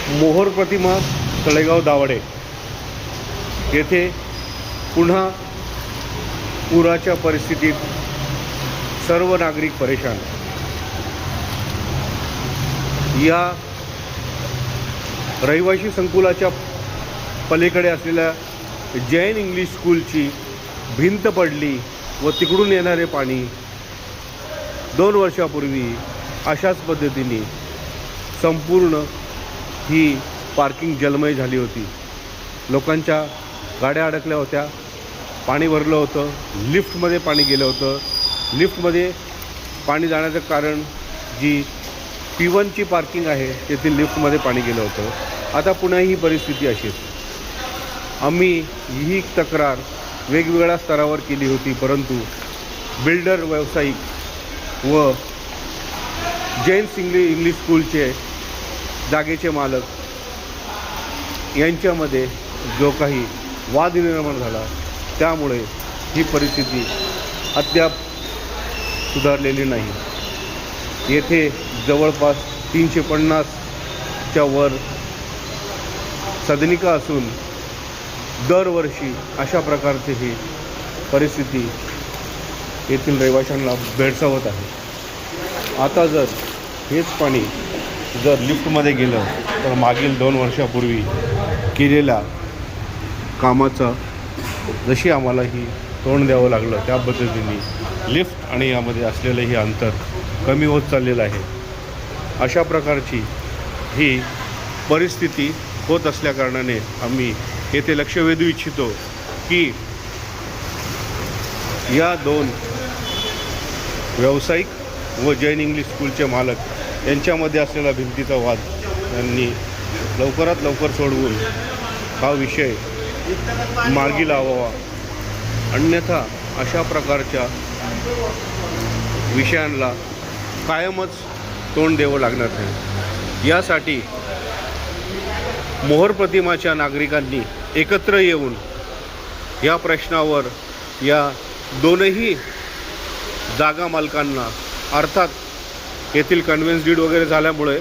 मोहोर प्रतिमा तळेगाव दावडे येथे पुन्हा पुराच्या परिस्थितीत सर्व नागरिक परेशान। या रहिवासी संकुलाच्या पलीकडे असलेल्या जैन इंग्लिश स्कूलची भिंत पडली व तिकडून येणारे पाणी 2 वर्षापूर्वी अशाच पद्धतीने संपूर्ण ही पार्किंग जलमय झाली होती। लोकांच्या गाड्या अडकल्या होत्या, पाणी भरलं होतं, लिफ्टमध्ये पाणी गेलं होतं। लिफ्टमध्ये पाणी जाण्याचं कारण जी P1ची पार्किंग आहे तेथील लिफ्टमध्ये पाणी गेलं होतं। आता पुन्हा ही परिस्थिती अशीच। आम्ही ही तक्रार वेगवेगळ्या स्तरावर केली होती, परंतु बिल्डर व्यावसायिक व जैन इंग्लिश स्कूलचे जागेचे मालक यांच्यामध्ये जो काही वाद निर्माण झाला, त्यामुळे ही परिस्थिती अद्याप सुधारलेली नाही। येथे जवळपास 350च्या वर सदनिका असून दरवर्षी अशा प्रकारची ही परिस्थिती येथील रहिवाशांना भेडसावत आहे। आता जर हेच पाणी जर लिफ्टमध्ये गेलं तर मागील 2 वर्षापूर्वी केलेल्या कामाचा जशी आम्हाला ही तोंड द्यावं लागलं, त्या पद्धतीने लिफ्ट आणि यामध्ये असलेलं हे अंतर कमी होत चाललेलं आहे। अशा प्रकारची ही परिस्थिती होत असल्याकारणाने आम्ही येथे लक्ष वेधू इच्छितो की या 2 व्यावसायिक व जैन इंग्लिश स्कूलचे मालक यांच्यामध्ये असलेला भिंतीचा वाद यांनी लवकरात लवकर सोडवून हा विषय मार्गी लावावा, अन्यथा अशा प्रकारच्या विषयांना कायमच तोंड द्यावं लागणार आहे। यासाठी मोहोर प्रतिमाच्या नागरिकांनी एकत्र येऊन या प्रश्नावर या दोनही जागा मालकांना, अर्थात येथील कन्व्हेन्स डीड वगैरे झाल्यामुळे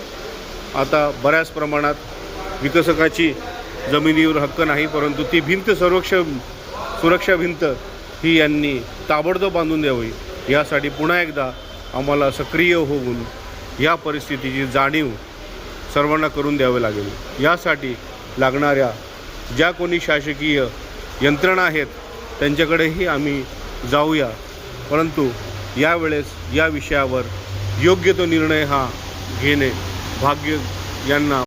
आता बऱ्याच प्रमाणात विकसकाची जमिनीवर हक्क नाही, परंतु ती भिंत सुरक्षा भिंत ही यांनी ताबडतोब बांधून द्यावी। यासाठी पुन्हा एकदा आम्हाला सक्रिय होऊन या परिस्थितीची जाणीव सर्वांना करून द्यावे लागेल। यासाठी लागणाऱ्या ज्या कोणी शासकीय यंत्रणा आहेत त्यांच्याकडेही आम्ही जाऊया, परंतु यावेळेस या विषयावर योग्य तो निर्णय हा घेणे भाग्य यांना